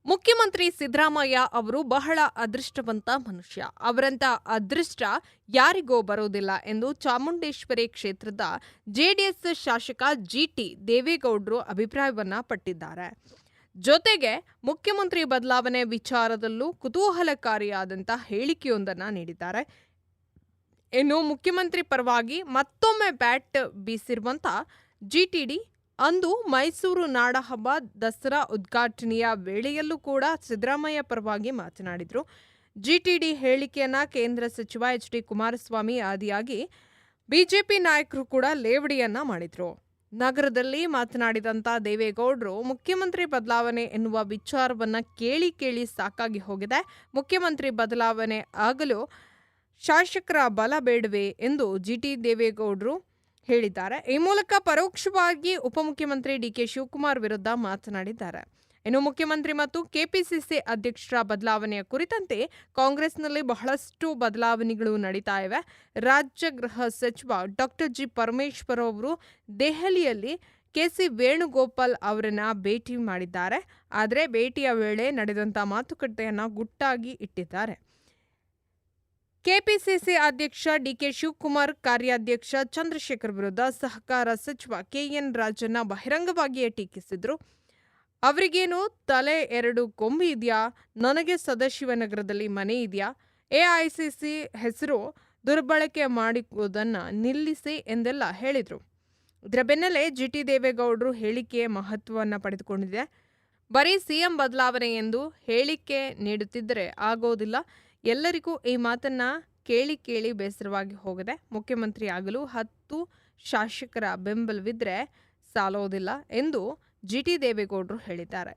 ಮುಖ್ಯಮಂತ್ರಿ ಸಿದ್ದರಾಮಯ್ಯ ಅವರು ಬಹಳ ಅದೃಷ್ಟವಂತ ಮನುಷ್ಯ. ಅವರಂತ ಅದೃಷ್ಟ ಯಾರಿಗೋ ಬರೋದಿಲ್ಲ ಎಂದು ಚಾಮುಂಡೇಶ್ವರಿ ಕ್ಷೇತ್ರದ ಜೆಡಿಎಸ್ ಶಾಸಕ ಜಿಟಿ ದೇವೇಗೌಡರು ಅಭಿಪ್ರಾಯವನ್ನ ಪಟ್ಟಿದ್ದಾರೆ. ಜೊತೆಗೆ ಮುಖ್ಯಮಂತ್ರಿ ಬದಲಾವಣೆ ವಿಚಾರದಲ್ಲೂ ಕುತೂಹಲಕಾರಿಯಾದಂಥ ಹೇಳಿಕೆಯೊಂದನ್ನು ನೀಡಿದ್ದಾರೆ. ಇನ್ನು ಮುಖ್ಯಮಂತ್ರಿ ಪರವಾಗಿ ಮತ್ತೊಮ್ಮೆ ಬ್ಯಾಟ್ ಬೀಸಿರುವಂಥ ಜಿಟಿಡಿ ಅಂದು ಮೈಸೂರು ನಾಡಹಬ್ಬ ದಸರಾ ಉದ್ಘಾಟನೆಯ ವೇಳೆಯಲ್ಲೂ ಕೂಡ ಸಿದ್ದರಾಮಯ್ಯ ಪರವಾಗಿ ಮಾತನಾಡಿದರು. ಜಿಟಿಡಿ ಹೇಳಿಕೆಯನ್ನ ಕೇಂದ್ರ ಸಚಿವ ಎಚ್.ಡಿ. ಕುಮಾರಸ್ವಾಮಿ ಆದಿಯಾಗಿ ಬಿಜೆಪಿ ನಾಯಕರು ಕೂಡ ಲೇವಡಿಯನ್ನ ಮಾಡಿದರು. ನಗರದಲ್ಲಿ ಮಾತನಾಡಿದಂಥ ದೇವೇಗೌಡರು ಮುಖ್ಯಮಂತ್ರಿ ಬದಲಾವಣೆ ಎನ್ನುವ ವಿಚಾರವನ್ನ ಕೇಳಿ ಸಾಕಾಗಿ ಹೋಗಿದೆ. ಮುಖ್ಯಮಂತ್ರಿ ಬದಲಾವಣೆ ಆಗಲು ಶಾಸಕರ ಬಲ ಬೇಡವೇ ಎಂದು ಜಿಟಿ ದೇವೇಗೌಡರು ಹೇಳಿದ್ದಾರೆ. ಈ ಮೂಲಕ ಪರೋಕ್ಷವಾಗಿ ಉಪಮುಖ್ಯಮಂತ್ರಿ ಡಿಕೆ ಶಿವಕುಮಾರ್ ವಿರುದ್ಧ ಮಾತನಾಡಿದ್ದಾರೆ. ಇನ್ನು ಮುಖ್ಯಮಂತ್ರಿ ಮತ್ತು ಕೆಪಿಸಿಸಿ ಅಧ್ಯಕ್ಷರ ಬದಲಾವಣೆಯ ಕುರಿತಂತೆ ಕಾಂಗ್ರೆಸ್ನಲ್ಲಿ ಬಹಳಷ್ಟು ಬದಲಾವಣೆಗಳು ನಡೀತಾ ಇವೆ. ರಾಜ್ಯ ಗೃಹ ಸಚಿವ ಡಾಕ್ಟರ್ ಜಿ ಪರಮೇಶ್ವರ್ ಅವರು ದೆಹಲಿಯಲ್ಲಿ ಕೆಸಿ ವೇಣುಗೋಪಾಲ್ ಅವರನ್ನ ಭೇಟಿ ಮಾಡಿದ್ದಾರೆ. ಆದರೆ ಭೇಟಿಯ ವೇಳೆ ನಡೆದಂಥ ಮಾತುಕತೆಯನ್ನು ಗುಟ್ಟಾಗಿ ಇಟ್ಟಿದ್ದಾರೆ. ಕೆಪಿಸಿಸಿ ಅಧ್ಯಕ್ಷ ಡಿಕೆ ಶಿವಕುಮಾರ್ ಕಾರ್ಯಾಧ್ಯಕ್ಷ ಚಂದ್ರಶೇಖರ್ ವಿರುದ್ಧ ಸಹಕಾರ ಸಚಿವ ಕೆಎನ್ ರಾಜಣ್ಣ ಬಹಿರಂಗವಾಗಿಯೇ ಟೀಕಿಸಿದ್ರು. ಅವರಿಗೇನು ತಲೆ ಎರಡು ಕೊಂಬು ಇದೆಯಾ? ನನಗೆ ಸದಾಶಿವನಗರದಲ್ಲಿ ಮನೆ ಇದೆಯಾ? ಎಐಸಿಸಿ ಹೆಸರು ದುರ್ಬಳಕೆ ಮಾಡಿಕೊಳ್ಳುವುದನ್ನು ನಿಲ್ಲಿಸಿ ಎಂದೆಲ್ಲ ಹೇಳಿದರು. ಇದರ ಬೆನ್ನಲ್ಲೇ ಜಿಟಿ ದೇವೇಗೌಡರು ಹೇಳಿಕೆ ಮಹತ್ವವನ್ನು ಪಡೆದುಕೊಂಡಿದೆ. ಬರೀ ಸಿಎಂ ಬದಲಾವಣೆ ಎಂದು ಹೇಳಿಕೆ ನೀಡುತ್ತಿದ್ದರೆ ಆಗೋದಿಲ್ಲ. ಎಲ್ಲರಿಗೂ ಈ ಮಾತನ್ನ ಕೇಳಿ ಬೇಸರವಾಗಿ ಹೋಗಿದೆ. ಮುಖ್ಯಮಂತ್ರಿ ಆಗಲು 10 ಶಾಸಕರ ಬೆಂಬಲವಿದ್ರೆ ಸಾಲೋದಿಲ್ಲ ಎಂದು ಜಿಟಿ ದೇವೇಗೌಡರು ಹೇಳಿದ್ದಾರೆ.